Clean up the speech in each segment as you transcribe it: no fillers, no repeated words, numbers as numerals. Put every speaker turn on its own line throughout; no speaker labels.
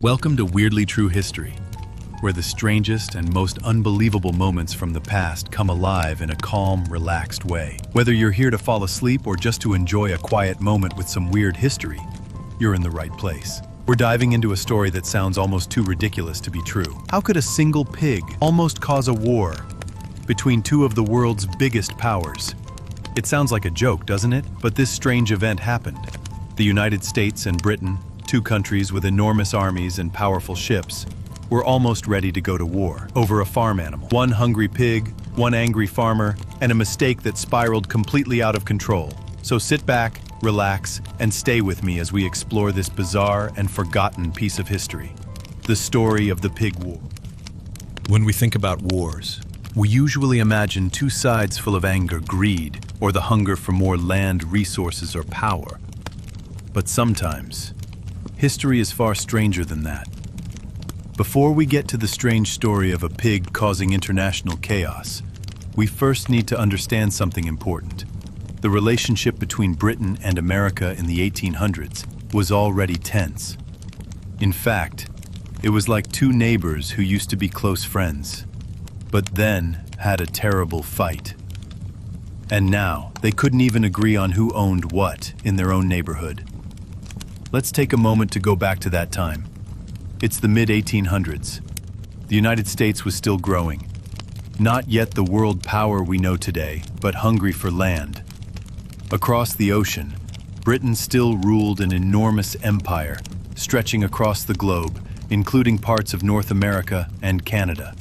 Welcome to Weirdly True History, where the strangest and most unbelievable moments from the past come alive in a calm, relaxed way. Whether you're here to fall asleep or just to enjoy a quiet moment with some weird history, you're in the right place. We're diving into a story that sounds almost too ridiculous to be true. How could a single pig almost cause a war between two of the world's biggest powers? It sounds like a joke, doesn't it? But this strange event happened. The United States and Britain, two countries with enormous armies and powerful ships, were almost ready to go to war over a farm animal. One hungry pig, one angry farmer, and a mistake that spiraled completely out of control. So sit back, relax, and stay with me as we explore this bizarre and forgotten piece of history, the story of the Pig War. When we think about wars, we usually imagine two sides full of anger, greed, or the hunger for more land, resources, or power. But sometimes, history is far stranger than that. Before we get to the strange story of a pig causing international chaos, we first need to understand something important. The relationship between Britain and America in the 1800s was already tense. In fact, it was like two neighbors who used to be close friends, but then had a terrible fight. And now, they couldn't even agree on who owned what in their own neighborhood. Let's take a moment to go back to that time. It's the mid-1800s. The United States was still growing. Not yet the world power we know today, but hungry for land. Across the ocean, Britain still ruled an enormous empire, stretching across the globe, including parts of North America and Canada.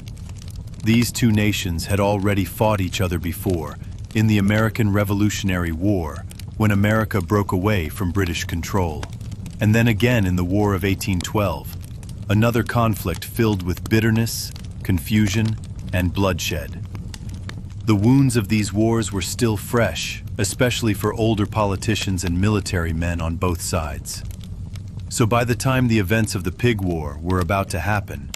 These two nations had already fought each other before, in the American Revolutionary War, when America broke away from British control. And then again in the War of 1812, another conflict filled with bitterness, confusion, and bloodshed. The wounds of these wars were still fresh, especially for older politicians and military men on both sides. So by the time the events of the Pig War were about to happen,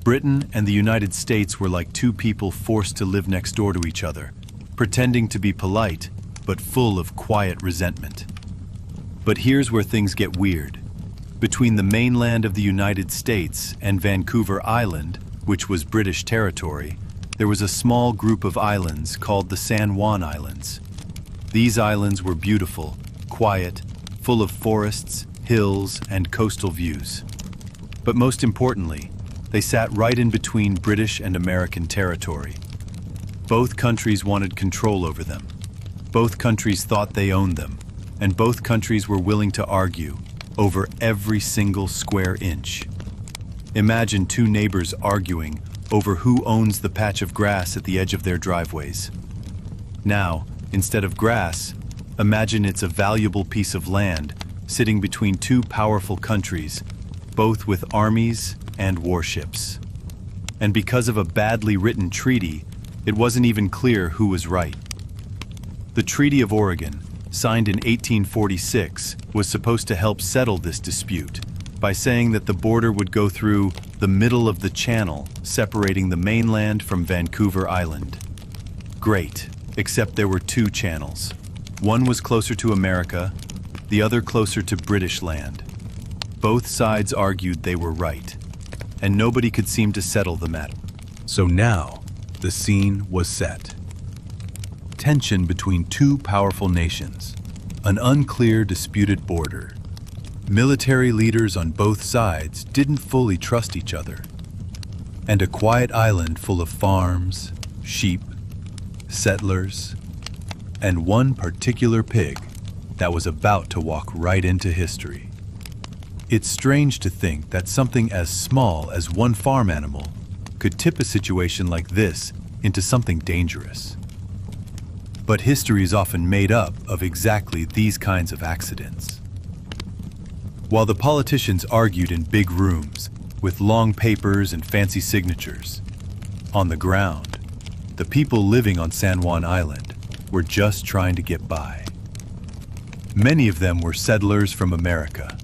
Britain and the United States were like two people forced to live next door to each other, pretending to be polite, but full of quiet resentment. But here's where things get weird. Between the mainland of the United States and Vancouver Island, which was British territory, there was a small group of islands called the San Juan Islands. These islands were beautiful, quiet, full of forests, hills, and coastal views. But most importantly, they sat right in between British and American territory. Both countries wanted control over them. Both countries thought they owned them, and both countries were willing to argue over every single square inch. Imagine two neighbors arguing over who owns the patch of grass at the edge of their driveways. Now, instead of grass, imagine it's a valuable piece of land sitting between two powerful countries, both with armies and warships. And because of a badly written treaty, it wasn't even clear who was right. The Treaty of Oregon, signed in 1846, was supposed to help settle this dispute by saying that the border would go through the middle of the channel separating the mainland from Vancouver Island. Great, except there were two channels. One was closer to America, the other closer to British land. Both sides argued they were right, and nobody could seem to settle the matter. So now, the scene was set. Tension between two powerful nations, an unclear, disputed border. Military leaders on both sides didn't fully trust each other, and a quiet island full of farms, sheep, settlers, and one particular pig that was about to walk right into history. It's strange to think that something as small as one farm animal could tip a situation like this into something dangerous. But history is often made up of exactly these kinds of accidents. While the politicians argued in big rooms with long papers and fancy signatures, on the ground, the people living on San Juan Island were just trying to get by. Many of them were settlers from America.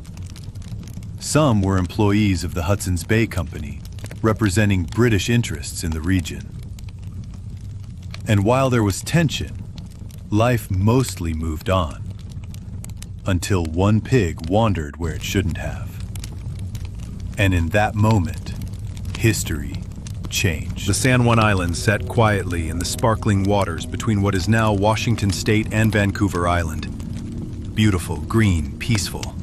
Some were employees of the Hudson's Bay Company, representing British interests in the region. And while there was tension, life mostly moved on, until one pig wandered where it shouldn't have. And in that moment, history changed. The San Juan Islands sat quietly in the sparkling waters between what is now Washington State and Vancouver Island. Beautiful, green, peaceful.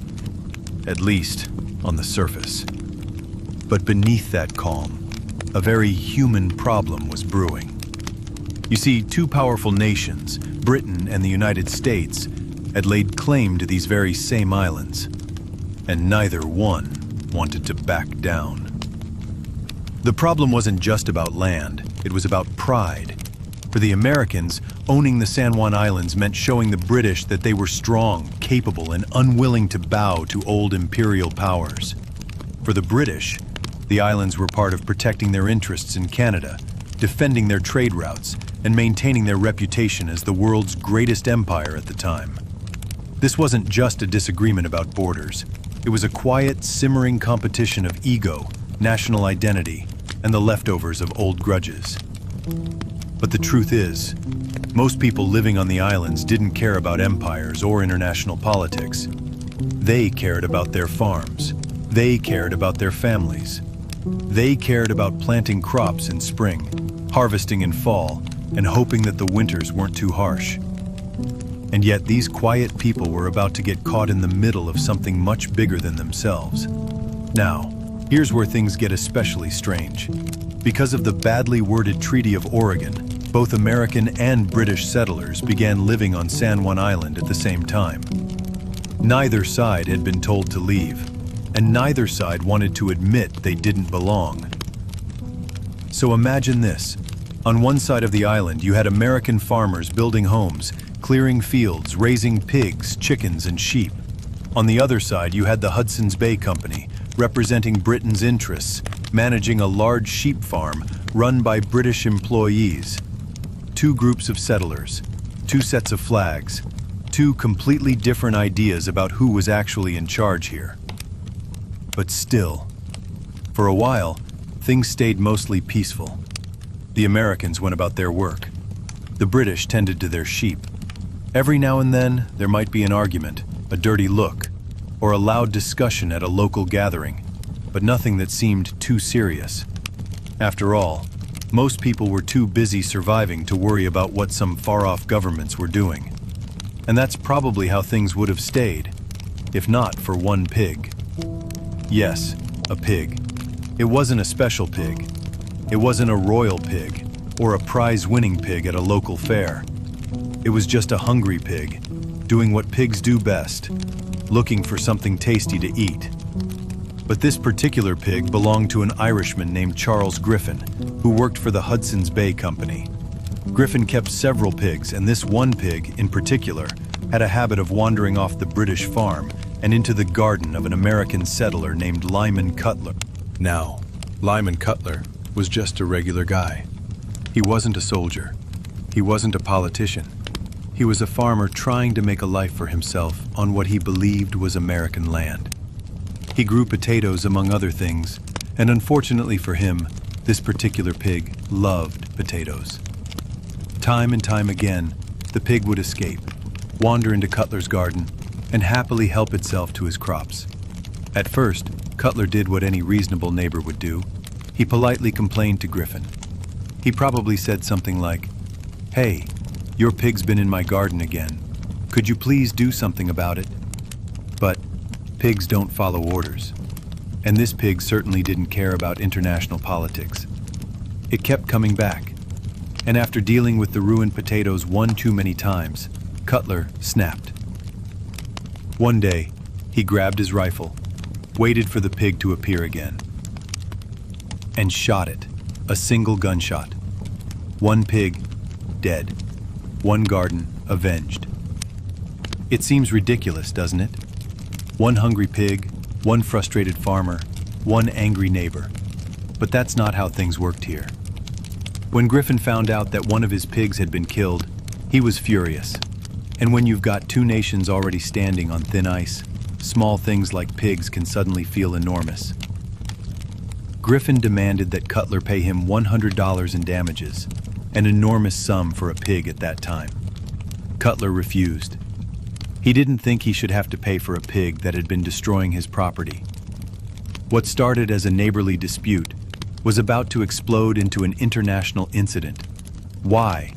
At least on the surface. But beneath that calm, a very human problem was brewing. You see, two powerful nations, Britain and the United States, had laid claim to these very same islands, and neither one wanted to back down. The problem wasn't just about land, it was about pride. For the Americans, owning the San Juan Islands meant showing the British that they were strong, capable, and unwilling to bow to old imperial powers. For the British, the islands were part of protecting their interests in Canada, defending their trade routes, and maintaining their reputation as the world's greatest empire at the time. This wasn't just a disagreement about borders. It was a quiet, simmering competition of ego, national identity, and the leftovers of old grudges. But the truth is, most people living on the islands didn't care about empires or international politics. They cared about their farms. They cared about their families. They cared about planting crops in spring, harvesting in fall, and hoping that the winters weren't too harsh. And yet these quiet people were about to get caught in the middle of something much bigger than themselves. Now, here's where things get especially strange. Because of the badly worded Treaty of Oregon, both American and British settlers began living on San Juan Island at the same time. Neither side had been told to leave, and neither side wanted to admit they didn't belong. So imagine this. On one side of the island, you had American farmers building homes, clearing fields, raising pigs, chickens, and sheep. On the other side, you had the Hudson's Bay Company, representing Britain's interests, managing a large sheep farm run by British employees. Two groups of settlers, two sets of flags, two completely different ideas about who was actually in charge here. But still, for a while, things stayed mostly peaceful. The Americans went about their work. The British tended to their sheep. Every now and then, there might be an argument, a dirty look, or a loud discussion at a local gathering, but nothing that seemed too serious. After all, most people were too busy surviving to worry about what some far-off governments were doing. And that's probably how things would have stayed, if not for one pig. Yes, a pig. It wasn't a special pig. It wasn't a royal pig, or a prize-winning pig at a local fair. It was just a hungry pig, doing what pigs do best, looking for something tasty to eat. But this particular pig belonged to an Irishman named Charles Griffin, who worked for the Hudson's Bay Company. Griffin kept several pigs, and this one pig, in particular, had a habit of wandering off the British farm and into the garden of an American settler named Lyman Cutler. Now, Lyman Cutler was just a regular guy. He wasn't a soldier. He wasn't a politician. He was a farmer trying to make a life for himself on what he believed was American land. He grew potatoes among other things, and unfortunately for him, this particular pig loved potatoes. Time and time again, the pig would escape, wander into Cutler's garden, and happily help itself to his crops. At first, Cutler did what any reasonable neighbor would do. He politely complained to Griffin. He probably said something like, "Hey, your pig's been in my garden again. Could you please do something about it?" But pigs don't follow orders. And this pig certainly didn't care about international politics. It kept coming back. And after dealing with the ruined potatoes one too many times, Cutler snapped. One day, he grabbed his rifle, waited for the pig to appear again, and shot it, a single gunshot. One pig, dead. One garden, avenged. It seems ridiculous, doesn't it? One hungry pig, one frustrated farmer, one angry neighbor. But that's not how things worked here. When Griffin found out that one of his pigs had been killed, he was furious. And when you've got two nations already standing on thin ice, small things like pigs can suddenly feel enormous. Griffin demanded that Cutler pay him $100 in damages, an enormous sum for a pig at that time. Cutler refused. He didn't think he should have to pay for a pig that had been destroying his property. What started as a neighborly dispute was about to explode into an international incident. Why?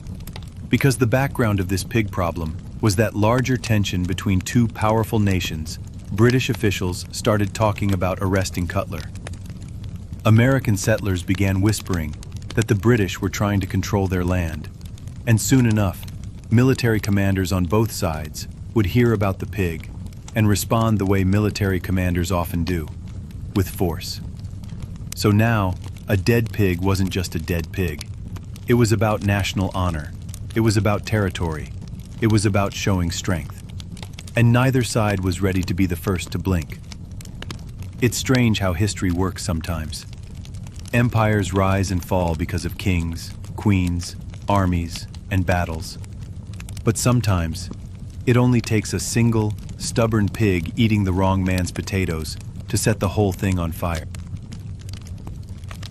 Because the background of this pig problem was that larger tension between two powerful nations. British officials started talking about arresting Cutler. American settlers began whispering that the British were trying to control their land, and soon enough, military commanders on both sides would hear about the pig and respond the way military commanders often do, with force. So now, a dead pig wasn't just a dead pig. It was about national honor. It was about territory. It was about showing strength. And neither side was ready to be the first to blink. It's strange how history works sometimes. Empires rise and fall because of kings, queens, armies, and battles. But sometimes, it only takes a single, stubborn pig eating the wrong man's potatoes to set the whole thing on fire.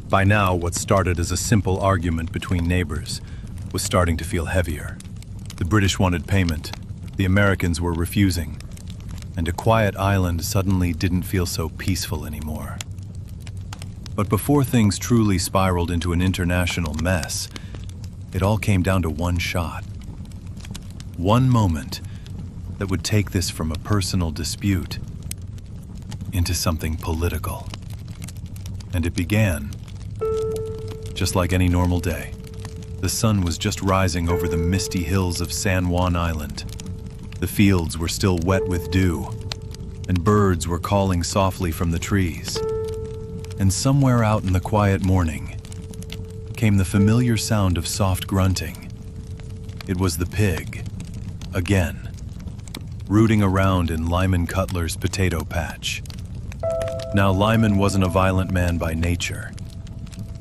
By now, what started as a simple argument between neighbors was starting to feel heavier. The British wanted payment, the Americans were refusing, and a quiet island suddenly didn't feel so peaceful anymore. But before things truly spiraled into an international mess, it all came down to one shot. One moment that would take this from a personal dispute into something political. And it began just like any normal day. The sun was just rising over the misty hills of San Juan Island. The fields were still wet with dew, and birds were calling softly from the trees. And somewhere out in the quiet morning came the familiar sound of soft grunting. It was the pig, again, rooting around in Lyman Cutler's potato patch. Now, Lyman wasn't a violent man by nature.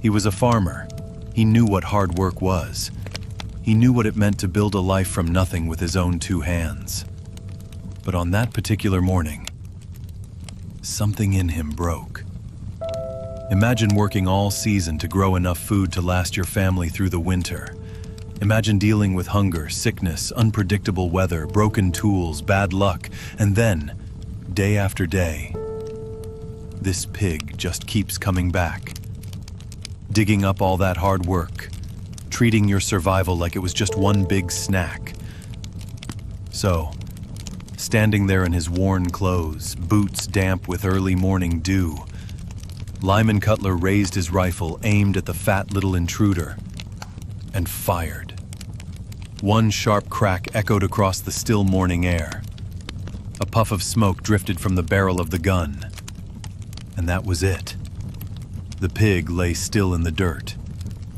He was a farmer. He knew what hard work was. He knew what it meant to build a life from nothing with his own two hands. But on that particular morning, something in him broke. Imagine working all season to grow enough food to last your family through the winter. Imagine dealing with hunger, sickness, unpredictable weather, broken tools, bad luck, and then, day after day, this pig just keeps coming back. Digging up all that hard work, treating your survival like it was just one big snack. So, standing there in his worn clothes, boots damp with early morning dew, Lyman Cutler raised his rifle, aimed at the fat little intruder, and fired. One sharp crack echoed across the still morning air. A puff of smoke drifted from the barrel of the gun, and that was it. The pig lay still in the dirt,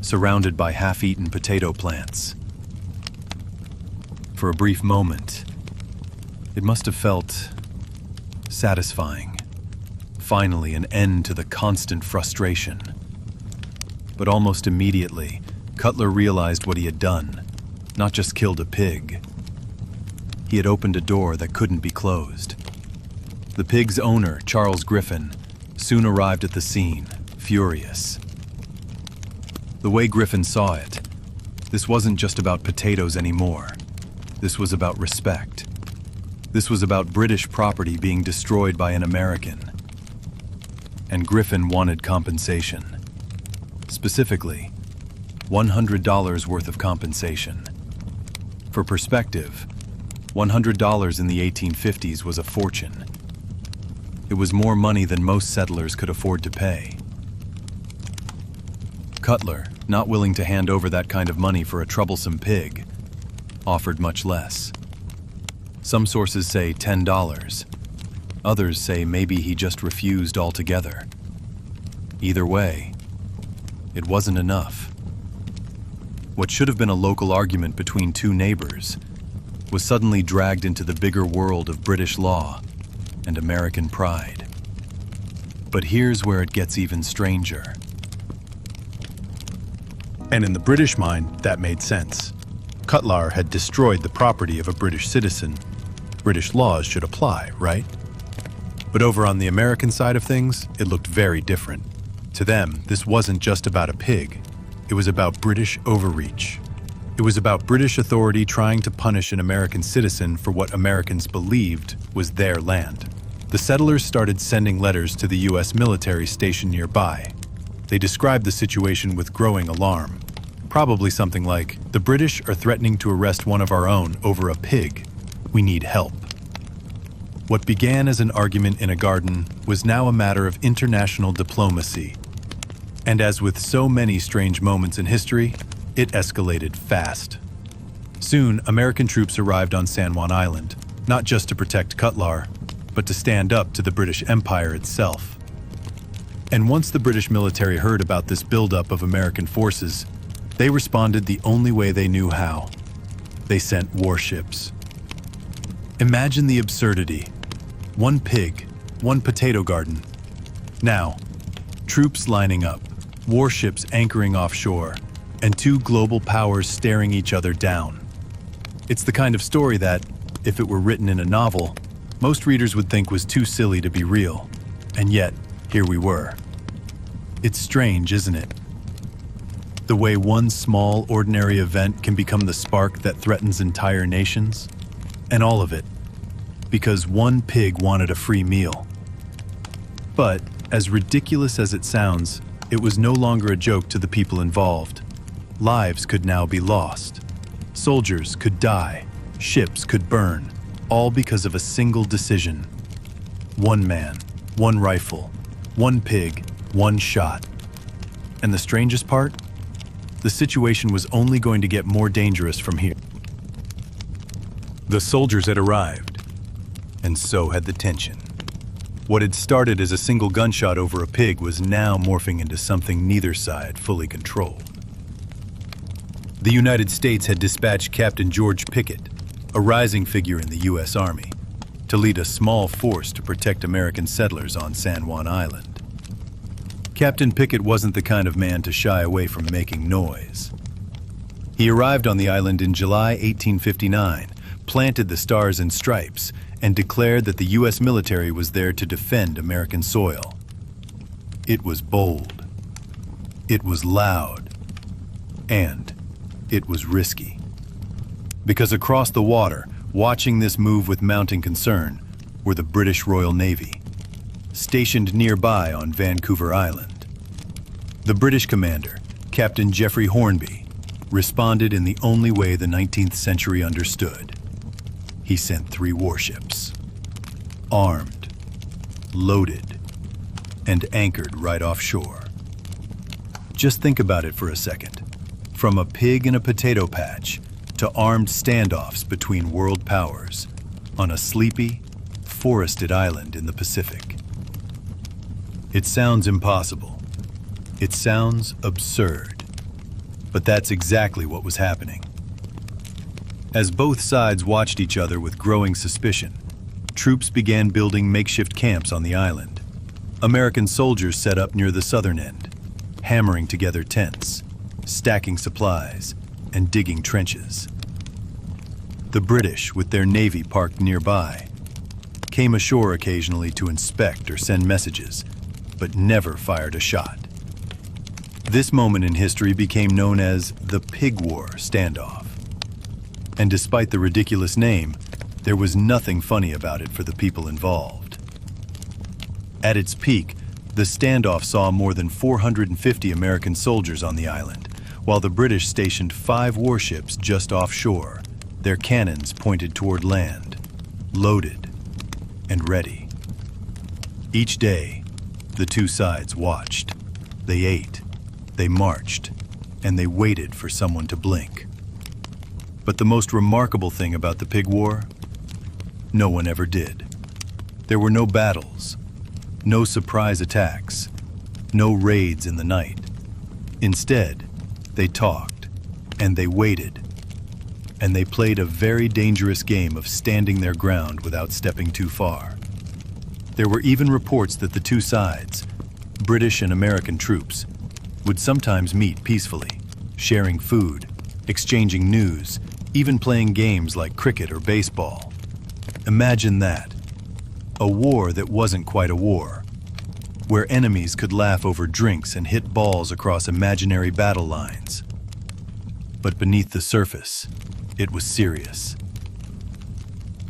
surrounded by half-eaten potato plants. For a brief moment, it must have felt satisfying. Finally, an end to the constant frustration. But almost immediately, Cutler realized what he had done. Not just killed a pig. He had opened a door that couldn't be closed. The pig's owner, Charles Griffin, soon arrived at the scene, furious. The way Griffin saw it, this wasn't just about potatoes anymore. This was about respect. This was about British property being destroyed by an American. And Griffin wanted compensation. Specifically, $100 worth of compensation. For perspective, $100 in the 1850s was a fortune. It was more money than most settlers could afford to pay. Cutler, not willing to hand over that kind of money for a troublesome pig, offered much less. Some sources say $10. Others say maybe he just refused altogether. Either way, it wasn't enough. What should have been a local argument between two neighbors was suddenly dragged into the bigger world of British law and American pride. But here's where it gets even stranger. And in the British mind, that made sense. Cutler had destroyed the property of a British citizen. British laws should apply, right? But over on the American side of things, it looked very different. To them, this wasn't just about a pig. It was about British overreach. It was about British authority trying to punish an American citizen for what Americans believed was their land. The settlers started sending letters to the U.S. military stationed nearby. They described the situation with growing alarm. Probably something like, "The British are threatening to arrest one of our own over a pig. We need help." What began as an argument in a garden was now a matter of international diplomacy. And as with so many strange moments in history, it escalated fast. Soon, American troops arrived on San Juan Island, not just to protect Cutlar, but to stand up to the British Empire itself. And once the British military heard about this buildup of American forces, they responded the only way they knew how. They sent warships. Imagine the absurdity. One pig, one potato garden. Now, troops lining up, warships anchoring offshore, and two global powers staring each other down. It's the kind of story that, if it were written in a novel, most readers would think was too silly to be real. And yet, here we were. It's strange, isn't it? The way one small, ordinary event can become the spark that threatens entire nations. And all of it, because one pig wanted a free meal. But, as ridiculous as it sounds, it was no longer a joke to the people involved. Lives could now be lost. Soldiers could die. Ships could burn. All because of a single decision. One man, one rifle, one pig, one shot. And the strangest part? The situation was only going to get more dangerous from here. The soldiers had arrived, and so had the tension. What had started as a single gunshot over a pig was now morphing into something neither side fully controlled. The United States had dispatched Captain George Pickett, a rising figure in the U.S. Army, to lead a small force to protect American settlers on San Juan Island. Captain Pickett wasn't the kind of man to shy away from making noise. He arrived on the island in July 1859, planted the Stars and Stripes, and declared that the U.S. military was there to defend American soil. It was bold. It was loud. And it was risky. Because across the water, watching this move with mounting concern, were the British Royal Navy, stationed nearby on Vancouver Island. The British commander, Captain Geoffrey Hornby, responded in the only way the 19th century understood. He sent 3 warships, armed, loaded, and anchored right offshore. Just think about it for a second. From a pig in a potato patch to armed standoffs between world powers on a sleepy, forested island in the Pacific. It sounds impossible. It sounds absurd. But that's exactly what was happening. As both sides watched each other with growing suspicion, troops began building makeshift camps on the island. American soldiers set up near the southern end, hammering together tents, stacking supplies, and digging trenches. The British, with their navy parked nearby, came ashore occasionally to inspect or send messages, but never fired a shot. This moment in history became known as the Pig War standoff. And despite the ridiculous name, there was nothing funny about it for the people involved. At its peak, the standoff saw more than 450 American soldiers on the island, while the British stationed 5 warships just offshore, their cannons pointed toward land, loaded and ready. Each day, the two sides watched. They ate, they marched, and they waited for someone to blink. But the most remarkable thing about the Pig War? No one ever did. There were no battles, no surprise attacks, no raids in the night. Instead, they talked, and they waited, and they played a very dangerous game of standing their ground without stepping too far. There were even reports that the two sides, British and American troops, would sometimes meet peacefully, sharing food, exchanging news, even playing games like cricket or baseball. Imagine that. A war that wasn't quite a war, where enemies could laugh over drinks and hit balls across imaginary battle lines. But beneath the surface, it was serious.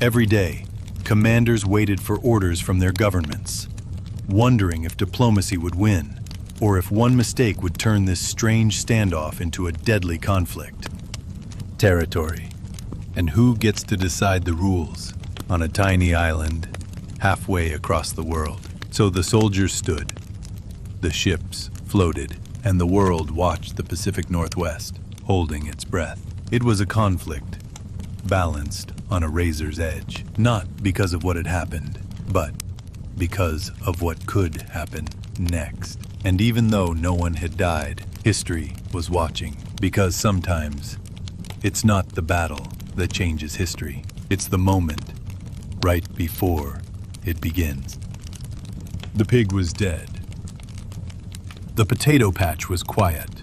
Every day, commanders waited for orders from their governments, wondering if diplomacy would win, or if one mistake would turn this strange standoff into a deadly conflict. Territory. And who gets to decide the rules on a tiny island halfway across the world? So the soldiers stood, the ships floated, and the world watched the Pacific Northwest, holding its breath. It was a conflict, balanced on a razor's edge, not because of what had happened, but because of what could happen next. And even though no one had died, history was watching, because sometimes it's not the battle that changes history. It's the moment right before it begins. The pig was dead. The potato patch was quiet,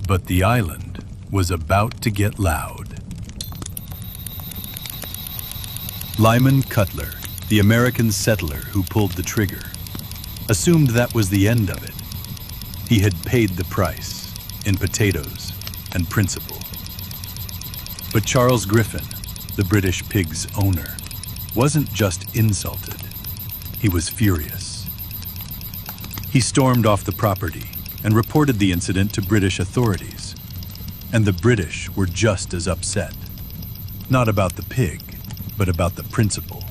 but the island was about to get loud. Lyman Cutler, the American settler who pulled the trigger, assumed that was the end of it. He had paid the price in potatoes and principle. But Charles Griffin, the British pig's owner, wasn't just insulted. He was furious. He stormed off the property and reported the incident to British authorities. And the British were just as upset. Not about the pig, but about the principle.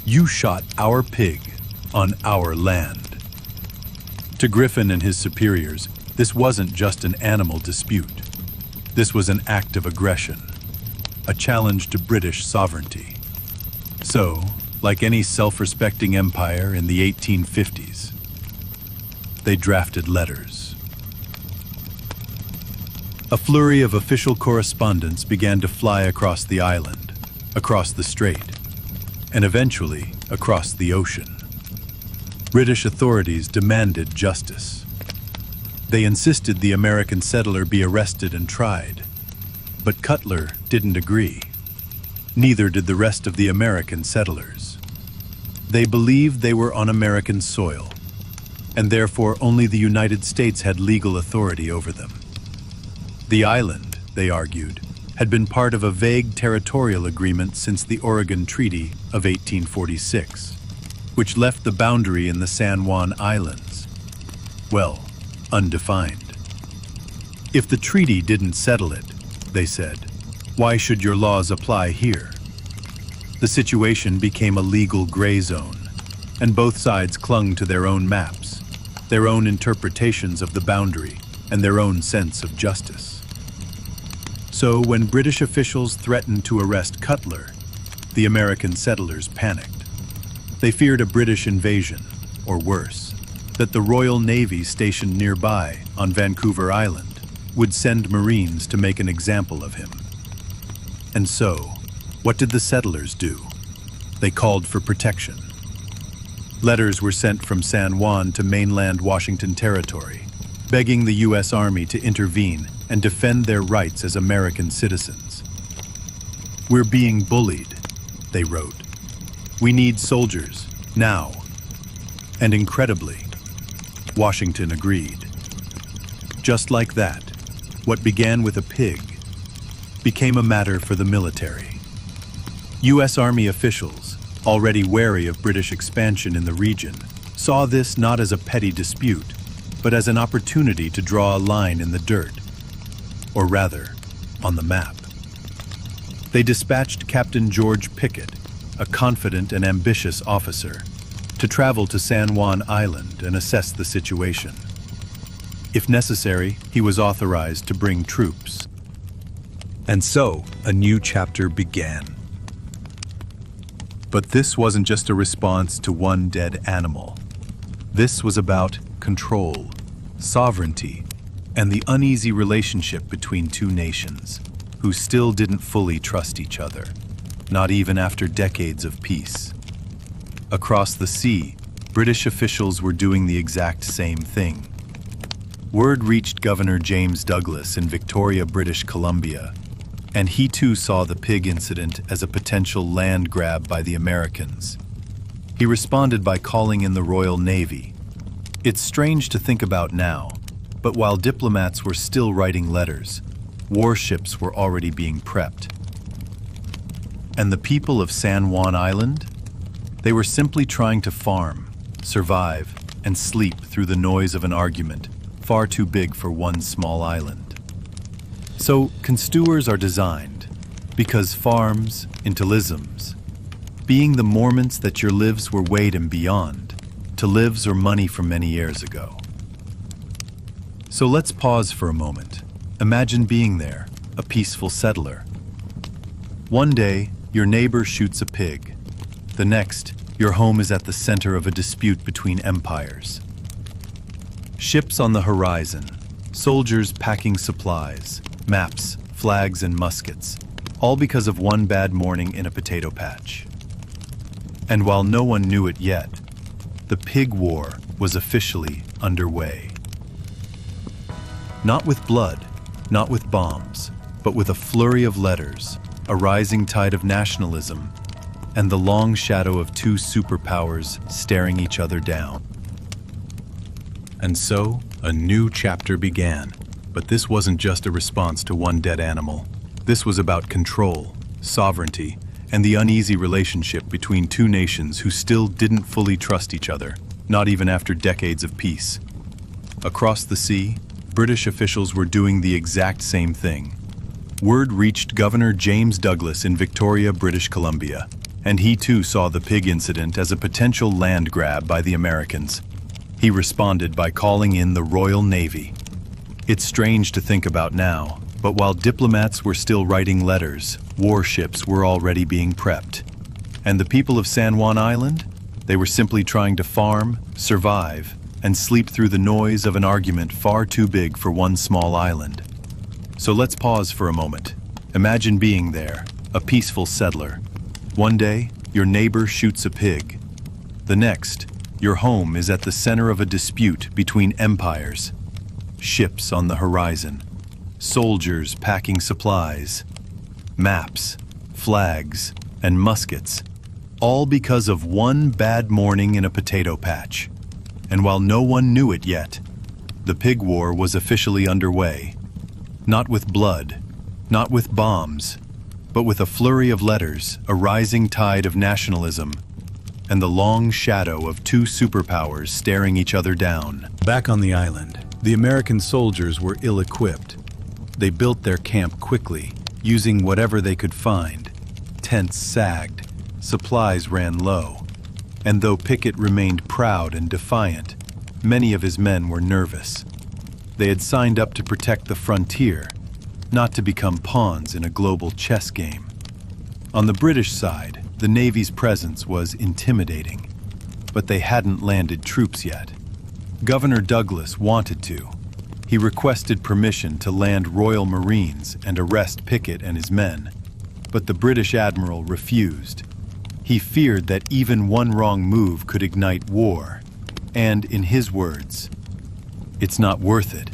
You shot our pig on our land. To Griffin and his superiors, this wasn't just an animal dispute. This was an act of aggression, a challenge to British sovereignty. So, like any self-respecting empire in the 1850s, they drafted letters. A flurry of official correspondence began to fly across the island, across the strait, and eventually across the ocean. British authorities demanded justice. They insisted the American settler be arrested and tried, but Cutler didn't agree. Neither did the rest of the American settlers. They believed they were on American soil, and therefore only the United States had legal authority over them. The island, they argued, had been part of a vague territorial agreement since the Oregon Treaty of 1846, which left the boundary in the San Juan Islands, well, undefined. If the treaty didn't settle it, they said, why should your laws apply here? The situation became a legal gray zone, and both sides clung to their own maps, their own interpretations of the boundary, and their own sense of justice. So when British officials threatened to arrest Cutler, the American settlers panicked. They feared a British invasion, or worse, that the Royal Navy stationed nearby on Vancouver Island would send Marines to make an example of him. And so, what did the settlers do? They called for protection. Letters were sent from San Juan to mainland Washington Territory, begging the U.S. Army to intervene and defend their rights as American citizens. We're being bullied, they wrote. We need soldiers, now. And incredibly, Washington agreed. Just like that, what began with a pig became a matter for the military. U.S. Army officials, already wary of British expansion in the region, saw this not as a petty dispute, but as an opportunity to draw a line in the dirt, or rather, on the map. They dispatched Captain George Pickett, a confident and ambitious officer, to travel to San Juan Island and assess the situation. If necessary, he was authorized to bring troops. And so, a new chapter began. But this wasn't just a response to one dead animal. This was about control, sovereignty, and the uneasy relationship between two nations who still didn't fully trust each other, not even after decades of peace. Across the sea, British officials were doing the exact same thing. Word reached Governor James Douglas in Victoria, British Columbia, and he too saw the pig incident as a potential land grab by the Americans. He responded by calling in the Royal Navy. It's strange to think about now, but while diplomats were still writing letters, warships were already being prepped. And the people of San Juan Island? They were simply trying to farm, survive, and sleep through the noise of an argument far too big for one small island. So, constewers are designed because farms into lisms, being the morments that your lives were weighed and beyond, to lives or money from many years ago. So let's pause for a moment. Imagine being there, a peaceful settler. One day, your neighbor shoots a pig. The next, your home is at the center of a dispute between empires. Ships on the horizon, soldiers packing supplies, maps, flags, and muskets, all because of one bad morning in a potato patch. And while no one knew it yet, the pig war was officially underway. Not with blood, not with bombs, but with a flurry of letters, a rising tide of nationalism, and the long shadow of two superpowers staring each other down. And so, a new chapter began. But this wasn't just a response to one dead animal. This was about control, sovereignty, and the uneasy relationship between two nations who still didn't fully trust each other, not even after decades of peace. Across the sea, British officials were doing the exact same thing. Word reached Governor James Douglas in Victoria, British Columbia, and he too saw the pig incident as a potential land grab by the Americans. He responded by calling in the Royal Navy. It's strange to think about now, but while diplomats were still writing letters, warships were already being prepped. And the people of San Juan Island? They were simply trying to farm, survive, and sleep through the noise of an argument far too big for one small island. So let's pause for a moment. Imagine being there, a peaceful settler. One day, your neighbor shoots a pig. The next, your home is at the center of a dispute between empires. Ships on the horizon, soldiers packing supplies, maps, flags, and muskets, all because of one bad morning in a potato patch. And while no one knew it yet, the pig war was officially underway. Not with blood, not with bombs, but with a flurry of letters, a rising tide of nationalism, and the long shadow of two superpowers staring each other down. Back on the island, the American soldiers were ill-equipped. They built their camp quickly, using whatever they could find. Tents sagged, supplies ran low, and though Pickett remained proud and defiant, many of his men were nervous. They had signed up to protect the frontier, not to become pawns in a global chess game. On the British side, the Navy's presence was intimidating, but they hadn't landed troops yet. Governor Douglas wanted to. He requested permission to land Royal Marines and arrest Pickett and his men, but the British admiral refused. He feared that even one wrong move could ignite war, and in his words, "It's not worth it.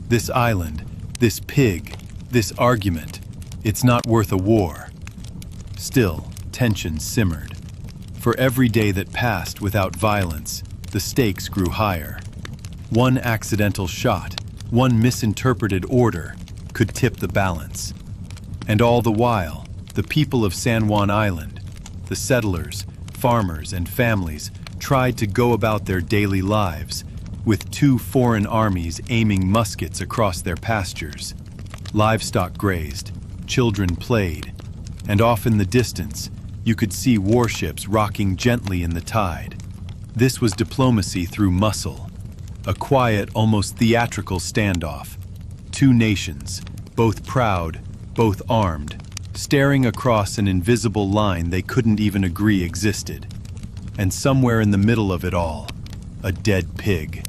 This island, this pig, this argument, it's not worth a war." Still, tension simmered. For every day that passed without violence, the stakes grew higher. One accidental shot, one misinterpreted order, could tip the balance. And all the while, the people of San Juan Island, the settlers, farmers, and families tried to go about their daily lives, with two foreign armies aiming muskets across their pastures. Livestock grazed, children played, and off in the distance, you could see warships rocking gently in the tide. This was diplomacy through muscle, a quiet, almost theatrical standoff. Two nations, both proud, both armed, staring across an invisible line they couldn't even agree existed. And somewhere in the middle of it all, a dead pig.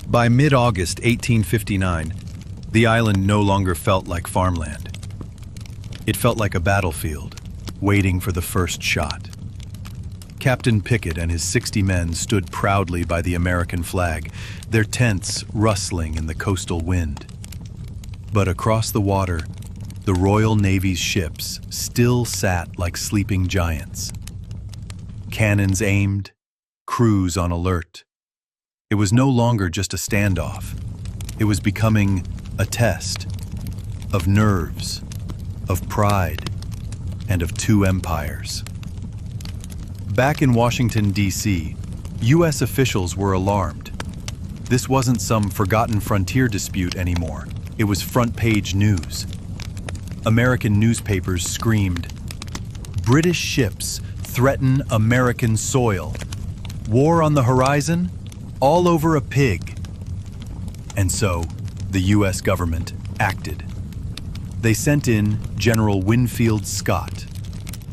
By mid-August 1859, the island no longer felt like farmland. It felt like a battlefield, waiting for the first shot. Captain Pickett and his 60 men stood proudly by the American flag, their tents rustling in the coastal wind. But across the water, the Royal Navy's ships still sat like sleeping giants. Cannons aimed, crews on alert. It was no longer just a standoff. It was becoming a test, of nerves, of pride, and of two empires. Back in Washington, D.C., U.S. officials were alarmed. This wasn't some forgotten frontier dispute anymore. It was front-page news. American newspapers screamed, "British ships threaten American soil. War on the horizon, all over a pig." And so, the U.S. government acted. They sent in General Winfield Scott,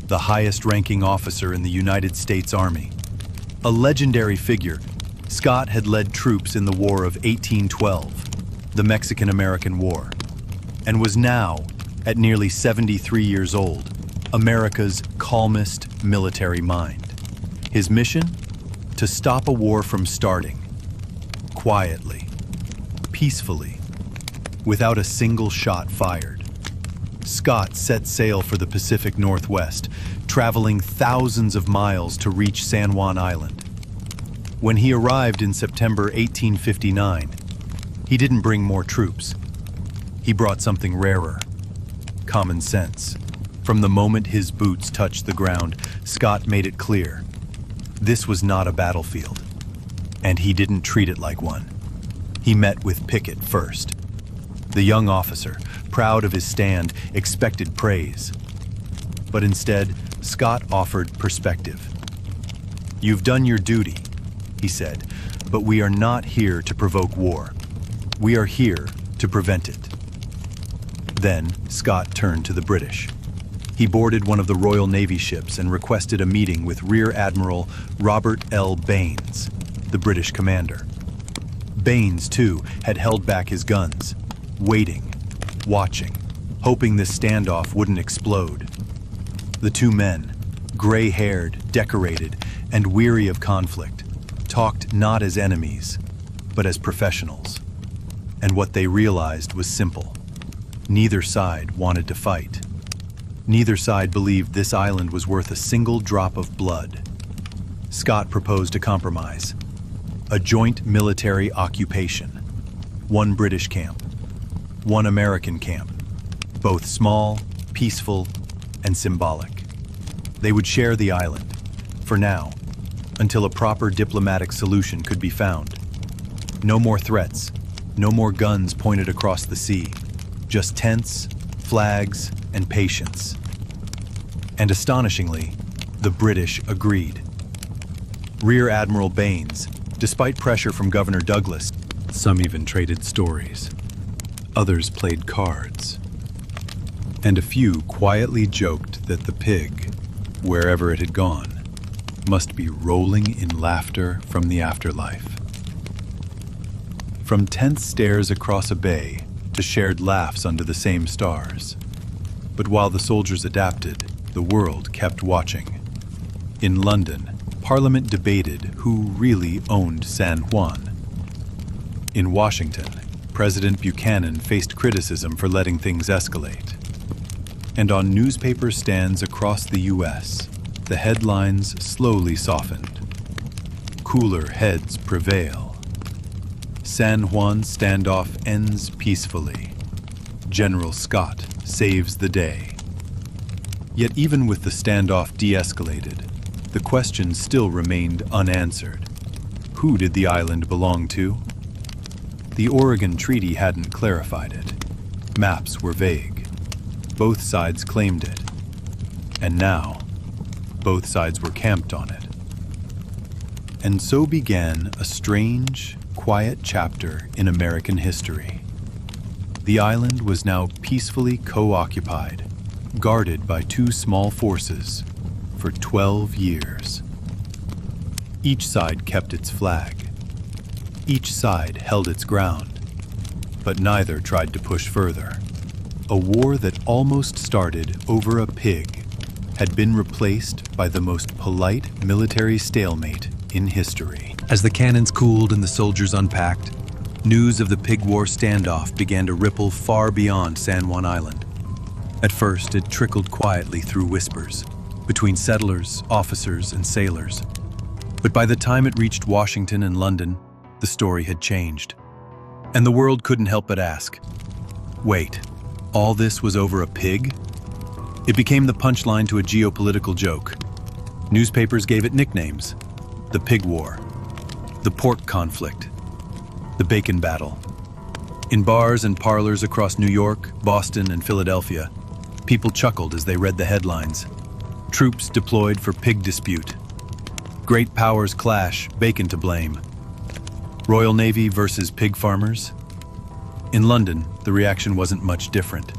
the highest-ranking officer in the United States Army. A legendary figure, Scott had led troops in the War of 1812, the Mexican-American War, and was now, at nearly 73 years old, America's calmest military mind. His mission? To stop a war from starting. Quietly, peacefully, without a single shot fired. Scott set sail for the Pacific Northwest, traveling thousands of miles to reach San Juan Island. When he arrived in September 1859, he didn't bring more troops. He brought something rarer: common sense. From the moment his boots touched the ground, Scott made it clear. This was not a battlefield, and he didn't treat it like one. He met with Pickett first. The young officer, proud of his stand, expected praise. But instead, Scott offered perspective. "You've done your duty," he said, "but we are not here to provoke war. We are here to prevent it." Then, Scott turned to the British. He boarded one of the Royal Navy ships and requested a meeting with Rear Admiral Robert L. Baines, the British commander. Baines, too, had held back his guns, waiting, watching, hoping this standoff wouldn't explode. The two men, gray-haired, decorated, and weary of conflict, talked not as enemies, but as professionals. And what they realized was simple. Neither side wanted to fight. Neither side believed this island was worth a single drop of blood. Scott proposed a compromise: a joint military occupation. One British camp, one American camp, both small, peaceful, and symbolic. They would share the island, for now, until a proper diplomatic solution could be found. No more threats, no more guns pointed across the sea, just tents, flags, and patience. And astonishingly, the British agreed. Rear Admiral Baines, despite pressure from Governor Douglas, some even traded stories. Others played cards. And a few quietly joked that the pig, wherever it had gone, must be rolling in laughter from the afterlife. From tense stares across a bay to shared laughs under the same stars. But while the soldiers adapted, the world kept watching. In London, Parliament debated who really owned San Juan. In Washington, President Buchanan faced criticism for letting things escalate. And on newspaper stands across the U.S., the headlines slowly softened. Cooler heads prevail. San Juan standoff ends peacefully. General Scott saves the day. Yet even with the standoff de-escalated, the question still remained unanswered. Who did the island belong to? The Oregon Treaty hadn't clarified it. Maps were vague. Both sides claimed it. And now, both sides were camped on it. And so began a strange, quiet chapter in American history. The island was now peacefully co-occupied, guarded by two small forces, for 12 years. Each side kept its flag. Each side held its ground, but neither tried to push further. A war that almost started over a pig had been replaced by the most polite military stalemate in history. As the cannons cooled and the soldiers unpacked, news of the pig war standoff began to ripple far beyond San Juan Island. At first, it trickled quietly through whispers, between settlers, officers, and sailors. But by the time it reached Washington and London, the story had changed. And the world couldn't help but ask, wait, All this was over a pig? It became the punchline to a geopolitical joke. Newspapers gave it nicknames: the Pig War, the Pork Conflict, the Bacon Battle. In bars and parlors across New York, Boston, and Philadelphia, people chuckled as they read the headlines. Troops deployed for pig dispute. Great powers clash, bacon to blame. Royal Navy versus pig farmers. In London, the reaction wasn't much different.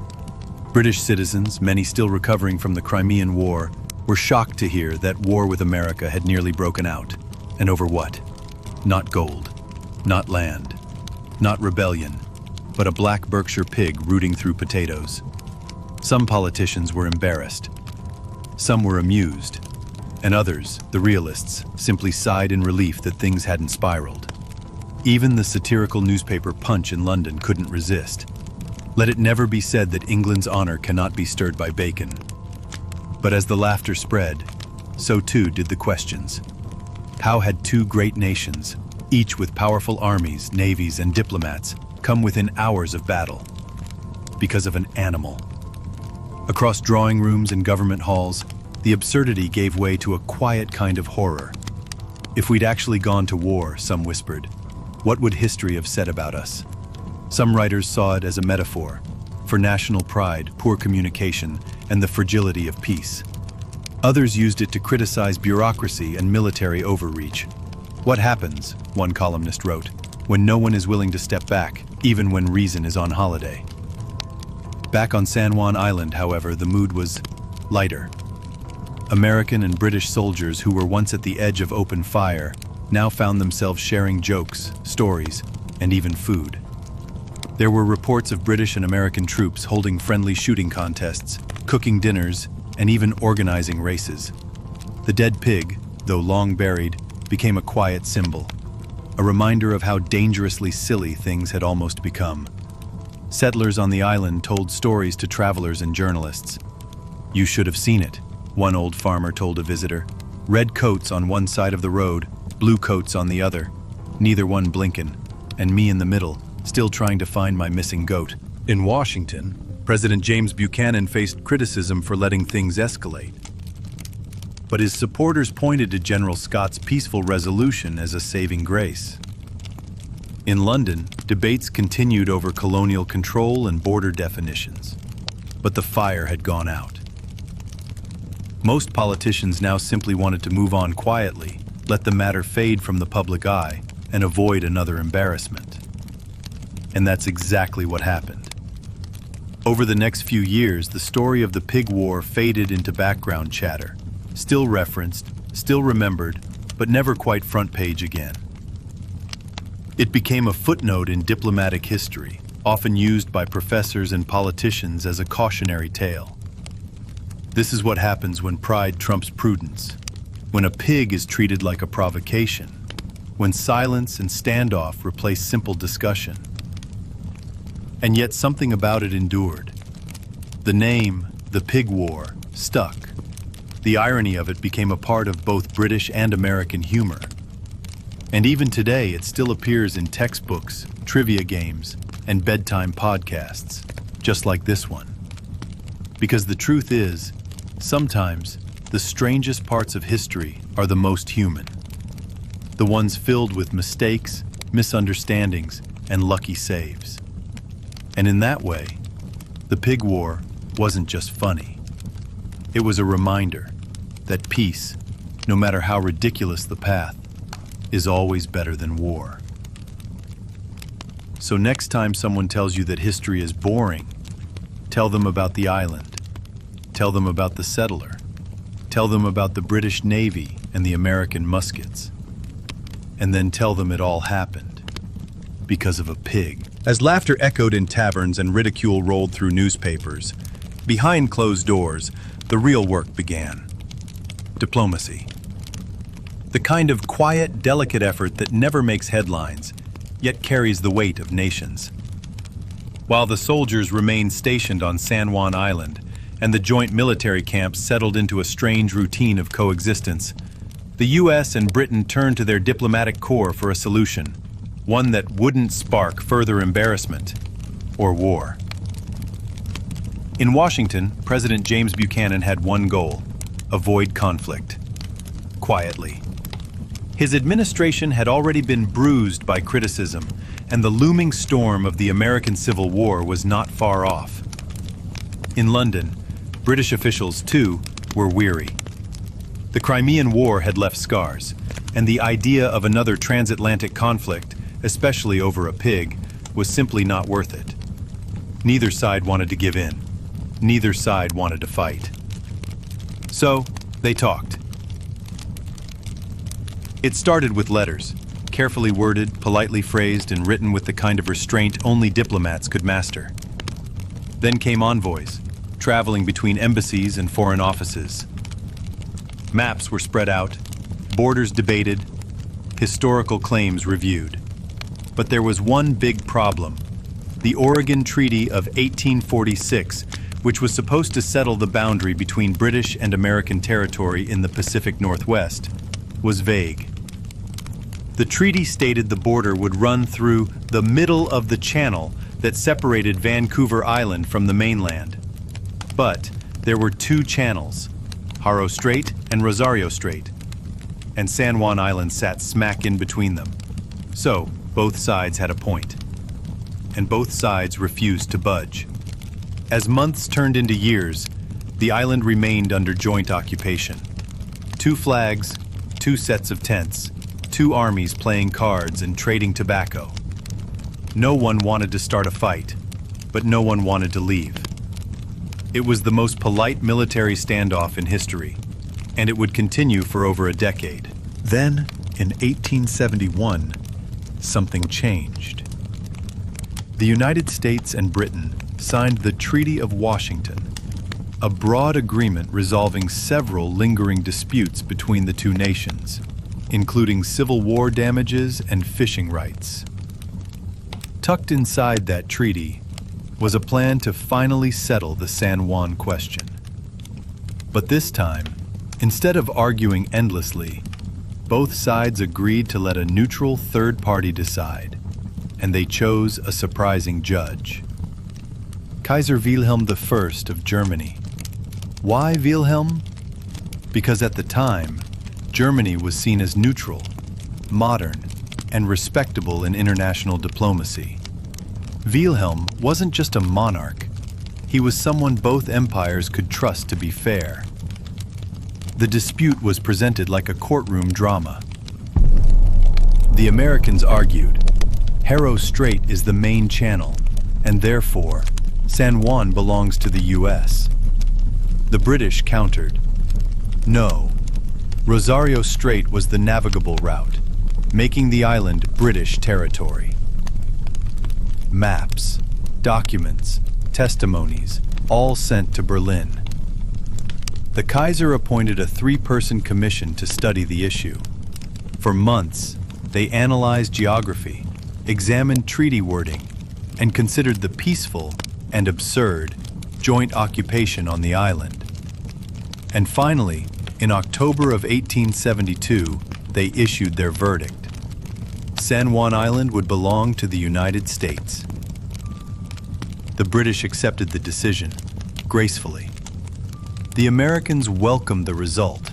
British citizens, many still recovering from the Crimean War, were shocked to hear that war with America had nearly broken out. And over what? Not gold, not land, not rebellion, but a black Berkshire pig rooting through potatoes. Some politicians were embarrassed. Some were amused. And others, the realists, simply sighed in relief that things hadn't spiraled. Even the satirical newspaper Punch in London couldn't resist. Let it never be said that England's honor cannot be stirred by bacon. But as the laughter spread, so too did the questions. How had two great nations, each with powerful armies, navies, and diplomats, come within hours of battle? Because of an animal. Across drawing rooms and government halls, the absurdity gave way to a quiet kind of horror. If we'd actually gone to war, some whispered, what would history have said about us? Some writers saw it as a metaphor for national pride, poor communication, and the fragility of peace. Others used it to criticize bureaucracy and military overreach. What happens, one columnist wrote, when no one is willing to step back, even when reason is on holiday? Back on San Juan Island, however, the mood was lighter. American and British soldiers who were once at the edge of open fire now found themselves sharing jokes, stories, and even food. There were reports of British and American troops holding friendly shooting contests, cooking dinners, and even organizing races. The dead pig, though long buried, became a quiet symbol, a reminder of how dangerously silly things had almost become. Settlers on the island told stories to travelers and journalists. You should have seen it, one old farmer told a visitor. Red coats on one side of the road, blue coats on the other, neither one blinking, and me in the middle, still trying to find my missing goat. In Washington, President James Buchanan faced criticism for letting things escalate. But his supporters pointed to General Scott's peaceful resolution as a saving grace. In London, debates continued over colonial control and border definitions. But the fire had gone out. Most politicians now simply wanted to move on quietly, let the matter fade from the public eye, and avoid another embarrassment. And that's exactly what happened. Over the next few years, the story of the pig war faded into background chatter, still referenced, still remembered, but never quite front page again. It became a footnote in diplomatic history, often used by professors and politicians as a cautionary tale. This is what happens when pride trumps prudence, when a pig is treated like a provocation, when silence and standoff replace simple discussion. And yet something about it endured. The name, the Pig War, stuck. The irony of it became a part of both British and American humor. And even today, it still appears in textbooks, trivia games, and bedtime podcasts, just like this one. Because the truth is, sometimes the strangest parts of history are the most human. The ones filled with mistakes, misunderstandings, and lucky saves. And in that way, the Pig War wasn't just funny. It was a reminder that peace, no matter how ridiculous the path, is always better than war. So next time someone tells you that history is boring, tell them about the island. Tell them about the settler. Tell them about the British Navy and the American muskets. And then tell them it all happened because of a pig. As laughter echoed in taverns and ridicule rolled through newspapers, behind closed doors, the real work began. Diplomacy. The kind of quiet, delicate effort that never makes headlines, yet carries the weight of nations. While the soldiers remained stationed on San Juan Island, and the joint military camps settled into a strange routine of coexistence, the U.S. and Britain turned to their diplomatic corps for a solution, one that wouldn't spark further embarrassment or war. In Washington, President James Buchanan had one goal: avoid conflict. Quietly. His administration had already been bruised by criticism, and the looming storm of the American Civil War was not far off. In London, British officials, too, were weary. The Crimean War had left scars, and the idea of another transatlantic conflict, especially over a pig, was simply not worth it. Neither side wanted to give in. Neither side wanted to fight. So, they talked. It started with letters, carefully worded, politely phrased, and written with the kind of restraint only diplomats could master. Then came envoys, traveling between embassies and foreign offices. Maps were spread out, borders debated, historical claims reviewed. But there was one big problem. The Oregon Treaty of 1846, which was supposed to settle the boundary between British and American territory in the Pacific Northwest, was vague. The treaty stated the border would run through the middle of the channel that separated Vancouver Island from the mainland. But there were two channels, Haro Strait and Rosario Strait, and San Juan Island sat smack in between them. So, both sides had a point, and both sides refused to budge. As months turned into years, the island remained under joint occupation. Two flags, two sets of tents, two armies playing cards and trading tobacco. No one wanted to start a fight, but no one wanted to leave. It was the most polite military standoff in history, and it would continue for over a decade. Then, in 1871, something changed. The United States and Britain signed the Treaty of Washington, a broad agreement resolving several lingering disputes between the two nations, including Civil War damages and fishing rights. Tucked inside that treaty was a plan to finally settle the San Juan question. But this time, instead of arguing endlessly, both sides agreed to let a neutral third party decide, and they chose a surprising judge. Kaiser Wilhelm I of Germany. Why Wilhelm? Because at the time, Germany was seen as neutral, modern, and respectable in international diplomacy. Wilhelm wasn't just a monarch, he was someone both empires could trust to be fair. The dispute was presented like a courtroom drama. The Americans argued, Haro Strait is the main channel, and therefore, San Juan belongs to the US. The British countered, no, Rosario Strait was the navigable route, making the island British territory. Maps, documents, testimonies, all sent to Berlin. The Kaiser appointed a three-person commission to study the issue. For months, they analyzed geography, examined treaty wording, and considered the peaceful and absurd joint occupation on the island. And finally, in October of 1872, they issued their verdict. San Juan Island would belong to the United States. The British accepted the decision, gracefully. The Americans welcomed the result,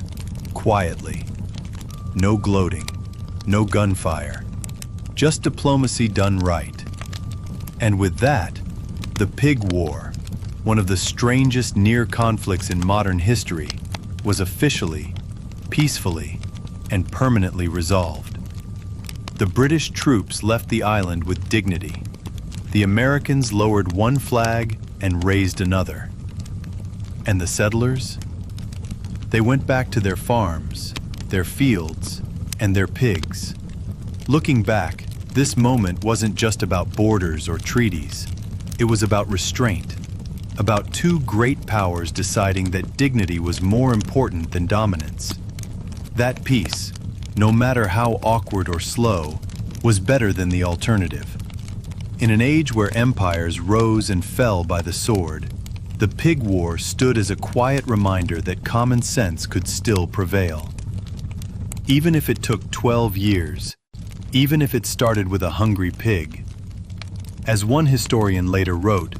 quietly. No gloating, no gunfire, just diplomacy done right. And with that, the Pig War, one of the strangest near conflicts in modern history, was officially, peacefully, and permanently resolved. The British troops left the island with dignity. The Americans lowered one flag and raised another. And the settlers? They went back to their farms, their fields, and their pigs. Looking back, this moment wasn't just about borders or treaties. It was about restraint, about two great powers deciding that dignity was more important than dominance. That peace, no matter how awkward or slow, was better than the alternative. In an age where empires rose and fell by the sword, the Pig War stood as a quiet reminder that common sense could still prevail. Even if it took 12 years, even if it started with a hungry pig. As one historian later wrote,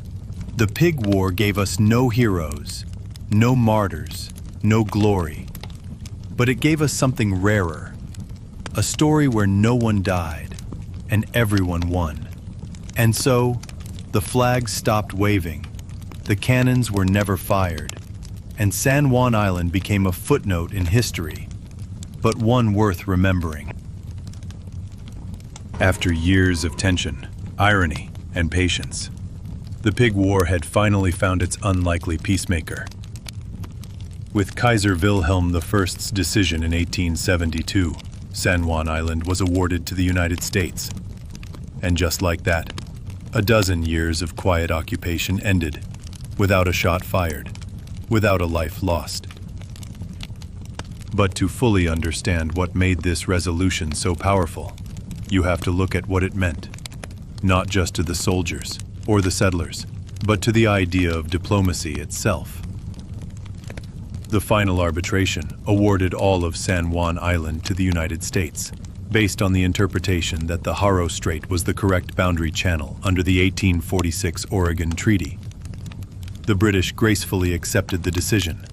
The Pig War gave us no heroes, no martyrs, no glory. But it gave us something rarer, a story where no one died and everyone won. And so, the flags stopped waving, the cannons were never fired, and San Juan Island became a footnote in history, but one worth remembering. After years of tension, irony, and patience, the Pig War had finally found its unlikely peacemaker. With Kaiser Wilhelm I's decision in 1872, San Juan Island was awarded to the United States. And just like that, a dozen years of quiet occupation ended, without a shot fired, without a life lost. But to fully understand what made this resolution so powerful, you have to look at what it meant, not just to the soldiers or the settlers, but to the idea of diplomacy itself. The final arbitration awarded all of San Juan Island to the United States, based on the interpretation that the Haro Strait was the correct boundary channel under the 1846 Oregon Treaty. The British gracefully accepted the decision,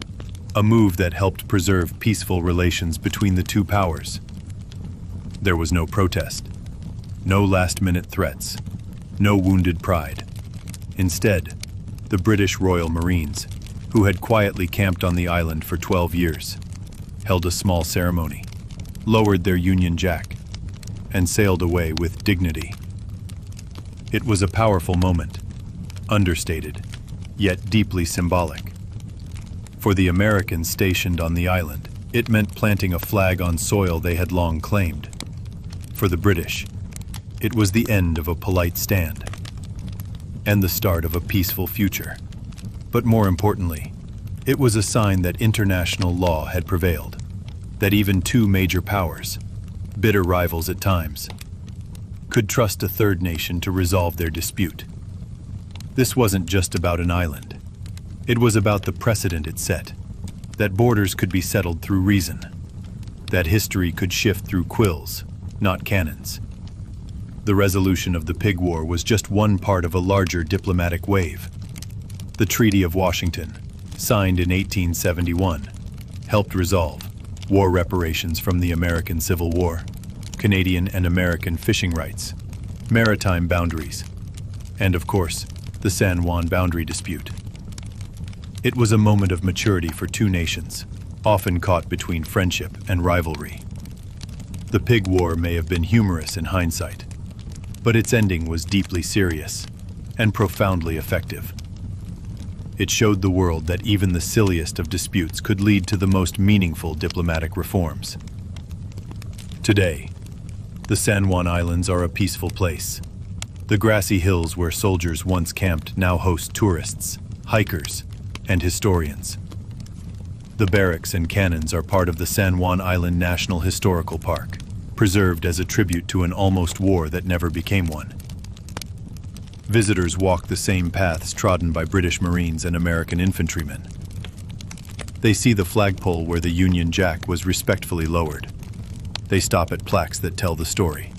a move that helped preserve peaceful relations between the two powers. There was no protest, no last-minute threats, no wounded pride. Instead, the British Royal Marines, who had quietly camped on the island for 12 years, held a small ceremony, lowered their Union Jack, and sailed away with dignity. It was a powerful moment, understated, yet deeply symbolic. For the Americans stationed on the island, it meant planting a flag on soil they had long claimed. For the British, it was the end of a polite stand, and the start of a peaceful future. But more importantly, it was a sign that international law had prevailed, that even two major powers, bitter rivals at times, could trust a third nation to resolve their dispute. This wasn't just about an island. It was about the precedent it set, that borders could be settled through reason, that history could shift through quills, not cannons. The resolution of the Pig War was just one part of a larger diplomatic wave. The Treaty of Washington, signed in 1871, helped resolve war reparations from the American Civil War, Canadian and American fishing rights, maritime boundaries, and of course, the San Juan boundary dispute. It was a moment of maturity for two nations, often caught between friendship and rivalry. The Pig War may have been humorous in hindsight, but its ending was deeply serious and profoundly effective. It showed the world that even the silliest of disputes could lead to the most meaningful diplomatic reforms. Today, the San Juan Islands are a peaceful place. The grassy hills where soldiers once camped now host tourists, hikers, and historians. The barracks and cannons are part of the San Juan Island National Historical Park, preserved as a tribute to an almost war that never became one. Visitors walk the same paths trodden by British Marines and American infantrymen. They see the flagpole where the Union Jack was respectfully lowered. They stop at plaques that tell the story,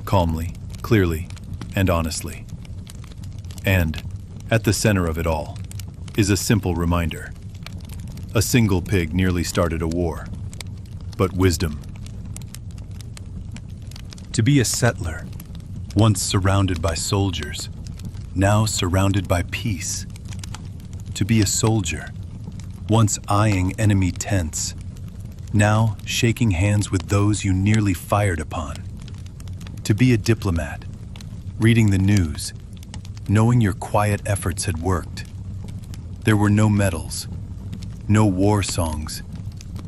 calmly, clearly, and honestly. And, at the center of it all, is a simple reminder. A single pig nearly started a war, but wisdom. To be a settler, once surrounded by soldiers, now surrounded by peace. To be a soldier, once eyeing enemy tents, now shaking hands with those you nearly fired upon. To be a diplomat, reading the news, knowing your quiet efforts had worked. There were no medals, no war songs,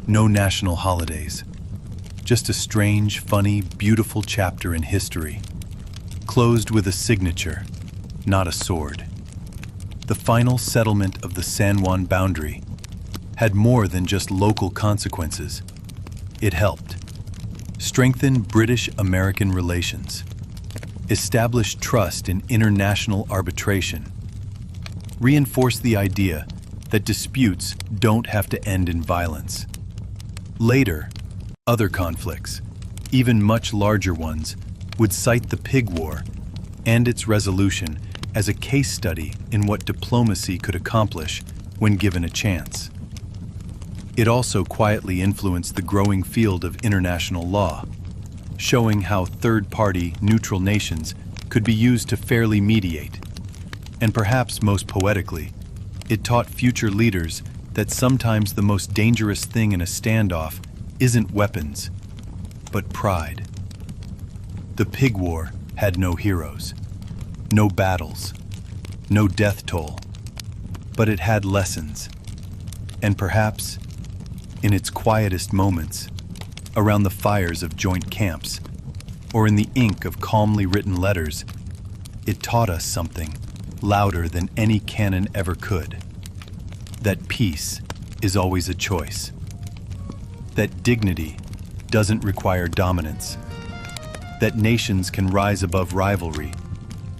no national holidays. Just a strange, funny, beautiful chapter in history, closed with a signature, not a sword. The final settlement of the San Juan boundary had more than just local consequences. It helped strengthen British-American relations, establish trust in international arbitration, reinforce the idea that disputes don't have to end in violence. Later, other conflicts, even much larger ones, would cite the Pig War and its resolution as a case study in what diplomacy could accomplish when given a chance. It also quietly influenced the growing field of international law, showing how third-party, neutral nations could be used to fairly mediate. And perhaps most poetically, it taught future leaders that sometimes the most dangerous thing in a standoff isn't weapons, but pride. The Pig War had no heroes, no battles, no death toll, but it had lessons. And perhaps, in its quietest moments, around the fires of joint camps, or in the ink of calmly written letters, it taught us something louder than any cannon ever could. That peace is always a choice. That dignity doesn't require dominance. That nations can rise above rivalry,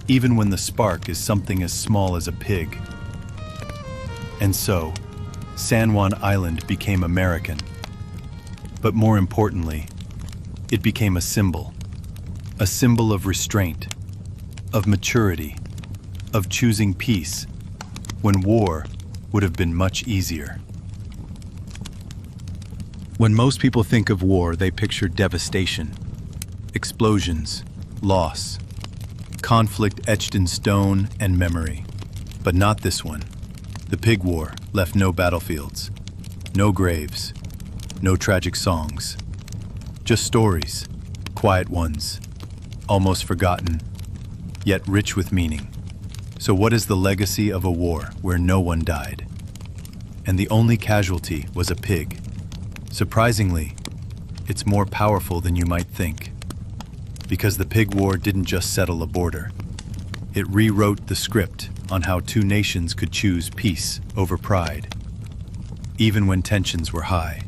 even when the spark is something as small as a pig. And so, San Juan Island became American. But more importantly, it became a symbol of restraint, of maturity, of choosing peace, when war would have been much easier. When most people think of war, they picture devastation, explosions, loss, conflict etched in stone and memory. But not this one. The Pig War left no battlefields, no graves, no tragic songs. Just stories, quiet ones, almost forgotten, yet rich with meaning. So what is the legacy of a war where no one died? And the only casualty was a pig. Surprisingly, it's more powerful than you might think. Because the Pig War didn't just settle a border. It rewrote the script on how two nations could choose peace over pride, even when tensions were high.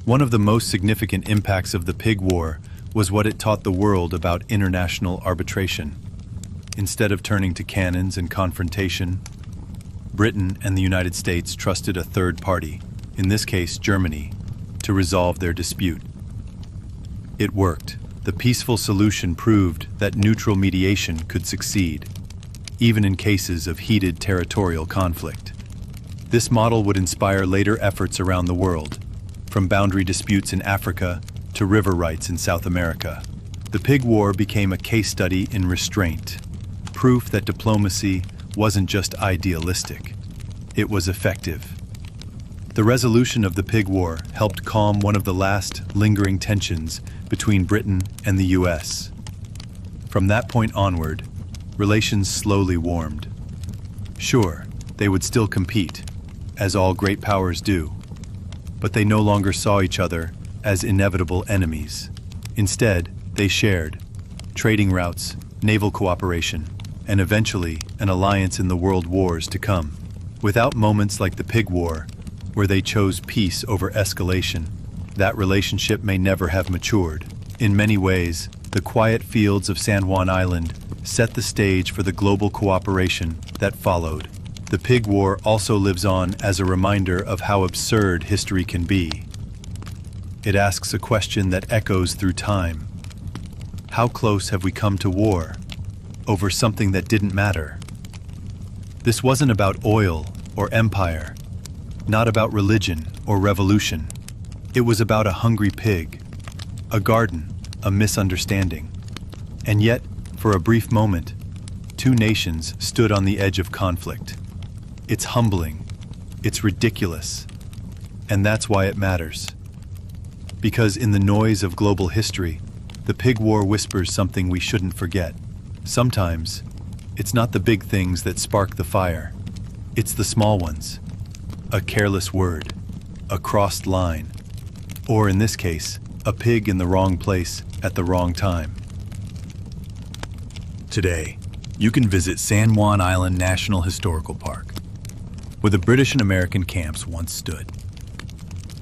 One of the most significant impacts of the Pig War was what it taught the world about international arbitration. Instead of turning to cannons and confrontation, Britain and the United States trusted a third party, in this case Germany, to resolve their dispute. It worked. The peaceful solution proved that neutral mediation could succeed, even in cases of heated territorial conflict. This model would inspire later efforts around the world, from boundary disputes in Africa to river rights in South America. The Pig War became a case study in restraint, proof that diplomacy wasn't just idealistic, it was effective. The resolution of the Pig War helped calm one of the last lingering tensions between Britain and the US. From that point onward, relations slowly warmed. Sure, they would still compete, as all great powers do, but they no longer saw each other as inevitable enemies. Instead, they shared trading routes, naval cooperation, and eventually an alliance in the world wars to come. Without moments like the Pig War, where they chose peace over escalation, that relationship may never have matured. In many ways, the quiet fields of San Juan Island set the stage for the global cooperation that followed. The Pig War also lives on as a reminder of how absurd history can be. It asks a question that echoes through time. How close have we come to war over something that didn't matter? This wasn't about oil or empire, not about religion or revolution. It was about a hungry pig, a garden, a misunderstanding. And yet, for a brief moment, two nations stood on the edge of conflict. It's humbling, it's ridiculous, and that's why it matters. Because in the noise of global history, the Pig War whispers something we shouldn't forget. Sometimes, it's not the big things that spark the fire. It's the small ones. A careless word, a crossed line, or in this case, a pig in the wrong place at the wrong time. Today, you can visit San Juan Island National Historical Park, where the British and American camps once stood.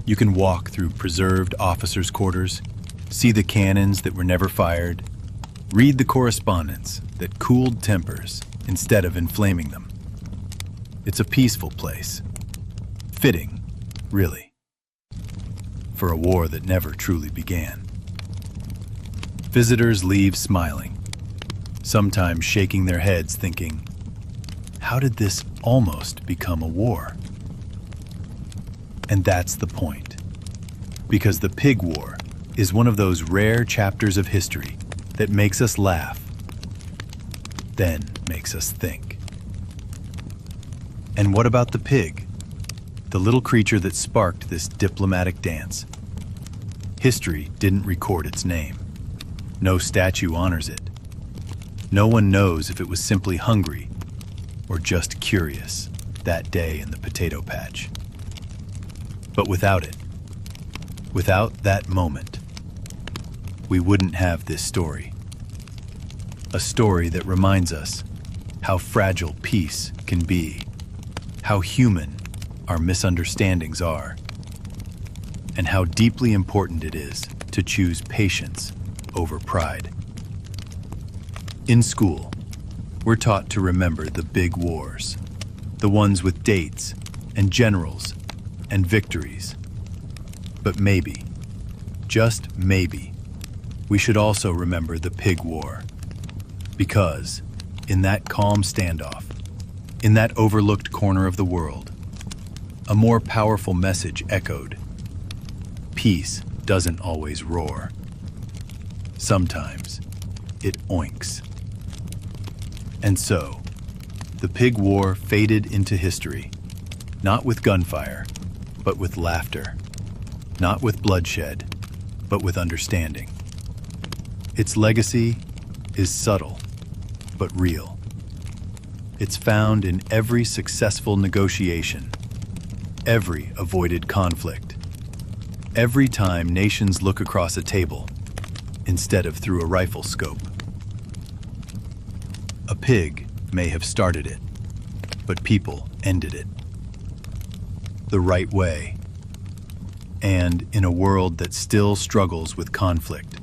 You can walk through preserved officers' quarters, see the cannons that were never fired, read the correspondence that cooled tempers instead of inflaming them. It's a peaceful place. Fitting, really, for a war that never truly began. Visitors leave smiling, sometimes shaking their heads thinking, how did this almost become a war? And that's the point. Because the Pig War is one of those rare chapters of history that makes us laugh, then makes us think. And what about the pig? The little creature that sparked this diplomatic dance. History didn't record its name. No statue honors it. No one knows if it was simply hungry or just curious that day in the potato patch. But without it, without that moment, we wouldn't have this story. A story that reminds us how fragile peace can be, how human our misunderstandings are, and how deeply important it is to choose patience over pride. In school, we're taught to remember the big wars, the ones with dates and generals and victories. But maybe, just maybe, we should also remember the Pig War. Because in that calm standoff, in that overlooked corner of the world, a more powerful message echoed. Peace doesn't always roar. Sometimes it oinks. And so, the Pig War faded into history, not with gunfire, but with laughter, not with bloodshed, but with understanding. Its legacy is subtle, but real. It's found in every successful negotiation, every avoided conflict, every time nations look across a table instead of through a rifle scope. A pig may have started it, but people ended it. The right way. And in a world that still struggles with conflict,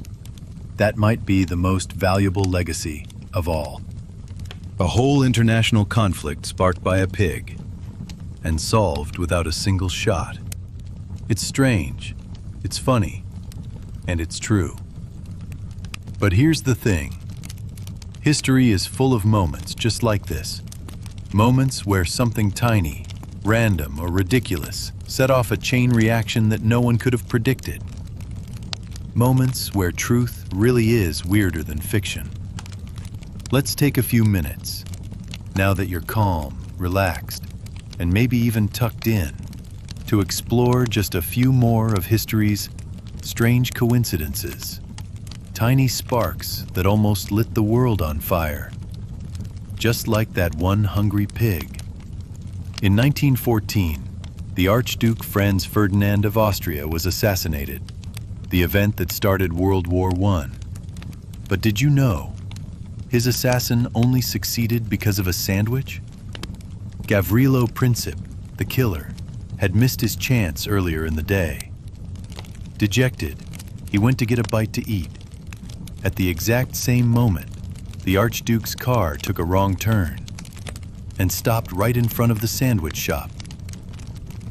that might be the most valuable legacy of all. A whole international conflict sparked by a pig and solved without a single shot. It's strange, it's funny, and it's true. But here's the thing. History is full of moments just like this. Moments where something tiny, random, or ridiculous set off a chain reaction that no one could have predicted. Moments where truth really is weirder than fiction. Let's take a few minutes, now that you're calm, relaxed, and maybe even tucked in, to explore just a few more of history's strange coincidences. Tiny sparks that almost lit the world on fire. Just like that one hungry pig. In 1914, the Archduke Franz Ferdinand of Austria was assassinated, the event that started World War I. But did you know, his assassin only succeeded because of a sandwich? Gavrilo Princip, the killer, had missed his chance earlier in the day. Dejected, he went to get a bite to eat. At the exact same moment, the Archduke's car took a wrong turn and stopped right in front of the sandwich shop.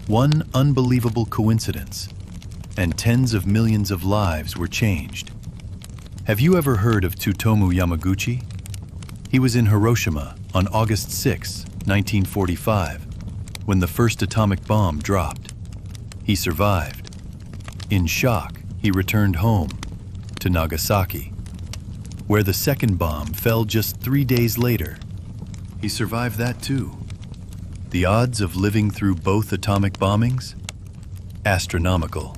One unbelievable coincidence, and tens of millions of lives were changed. Have you ever heard of Tsutomu Yamaguchi? He was in Hiroshima on August 6, 1945, when the first atomic bomb dropped. He survived. In shock, he returned home to Nagasaki, where the second bomb fell just 3 days later. He survived that too. The odds of living through both atomic bombings? Astronomical.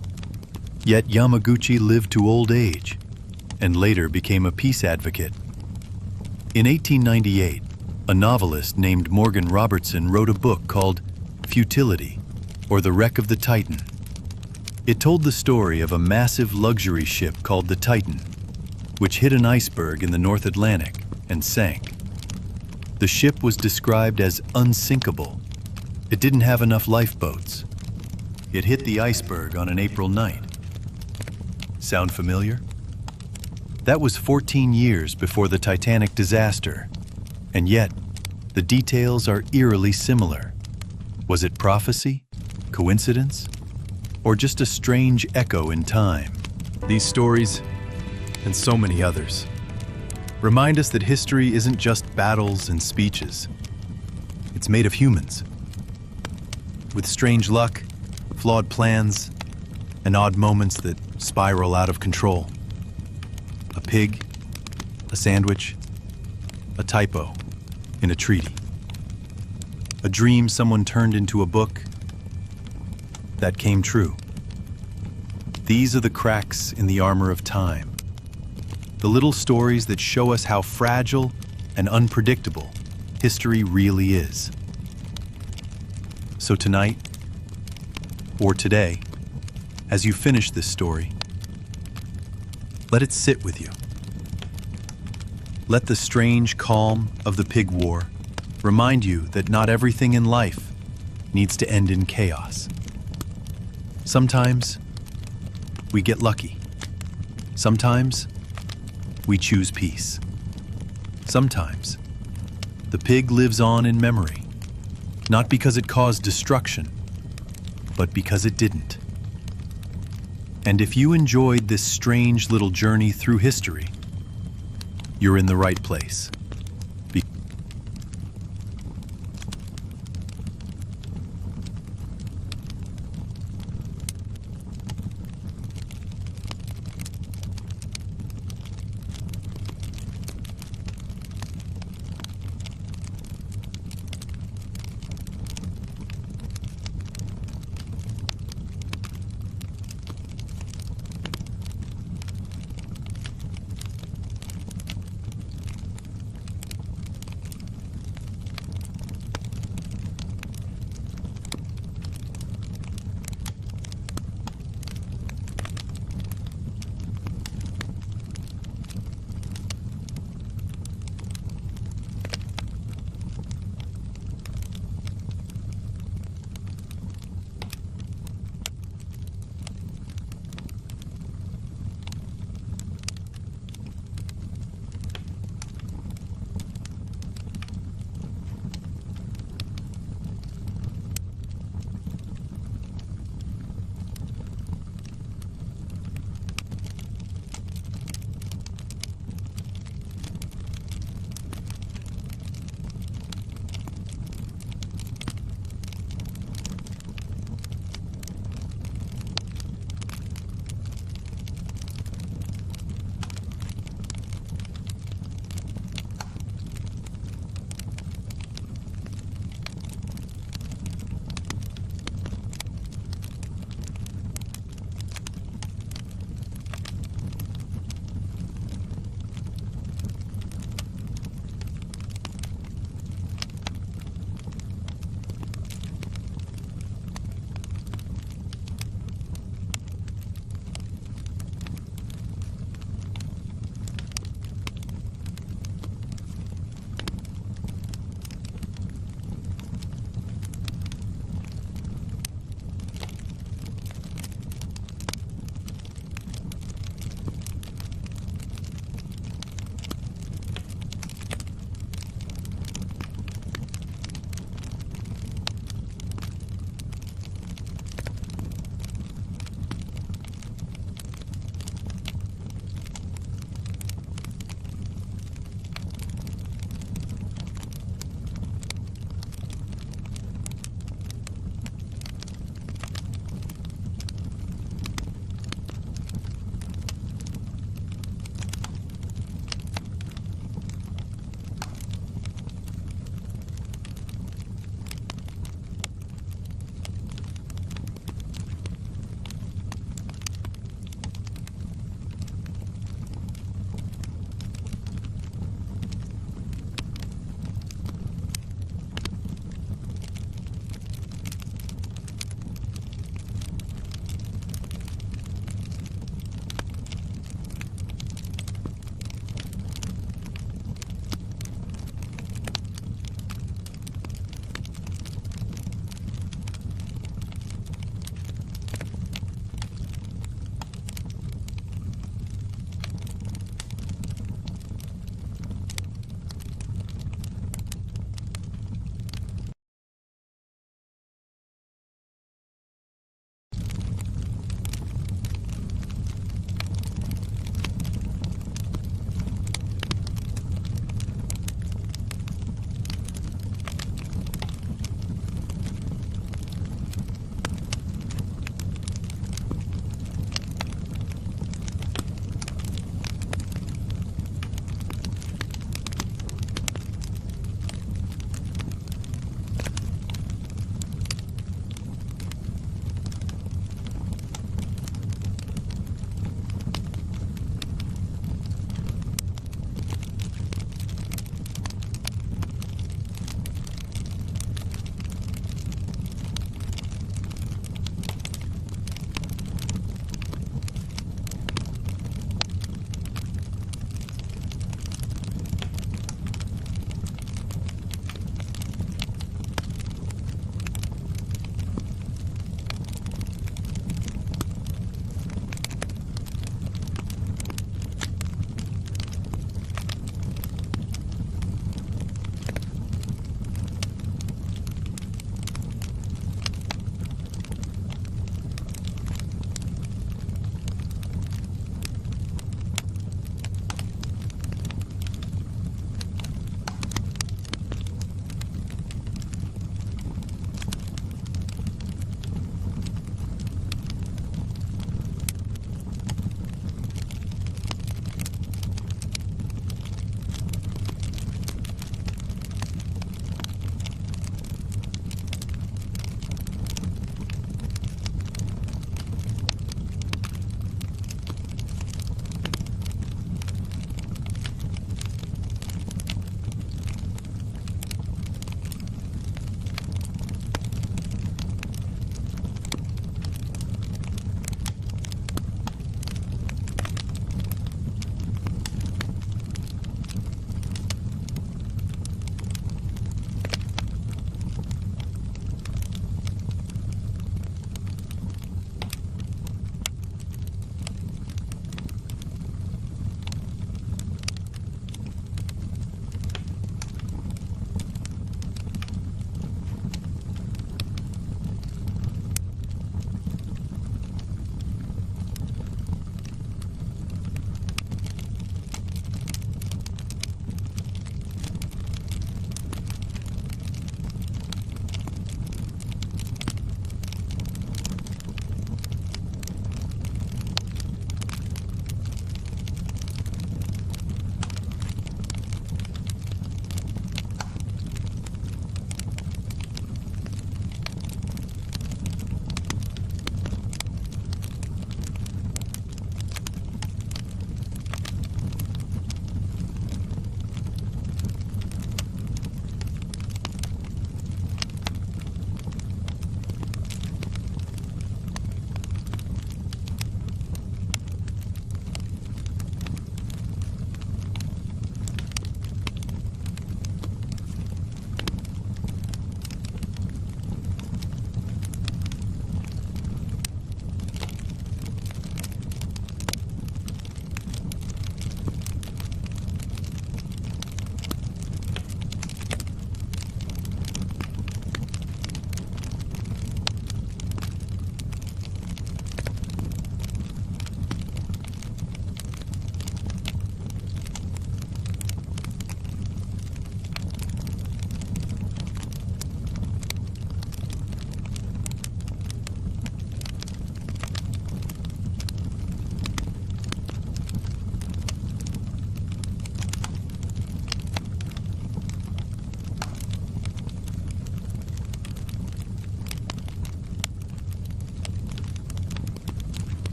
Yet Yamaguchi lived to old age and later became a peace advocate. In 1898, a novelist named Morgan Robertson wrote a book called Futility, or The Wreck of the Titan. It told the story of a massive luxury ship called the Titan, which hit an iceberg in the North Atlantic and sank. The ship was described as unsinkable. It didn't have enough lifeboats. It hit the iceberg on an April night. Sound familiar? That was 14 years before the Titanic disaster, and yet the details are eerily similar. Was it prophecy, coincidence, or just a strange echo in time? These stories, and so many others, remind us that history isn't just battles and speeches. It's made of humans. With strange luck, flawed plans, and odd moments that spiral out of control. A pig, a sandwich, a typo in a treaty. A dream someone turned into a book that came true. These are the cracks in the armor of time. The little stories that show us how fragile and unpredictable history really is. So tonight, or today, as you finish this story, let it sit with you. Let the strange calm of the pig war remind you that not everything in life needs to end in chaos. Sometimes we get lucky. Sometimes we choose peace. Sometimes the pig lives on in memory, not because it caused destruction, but because it didn't. And if you enjoyed this strange little journey through history, you're in the right place.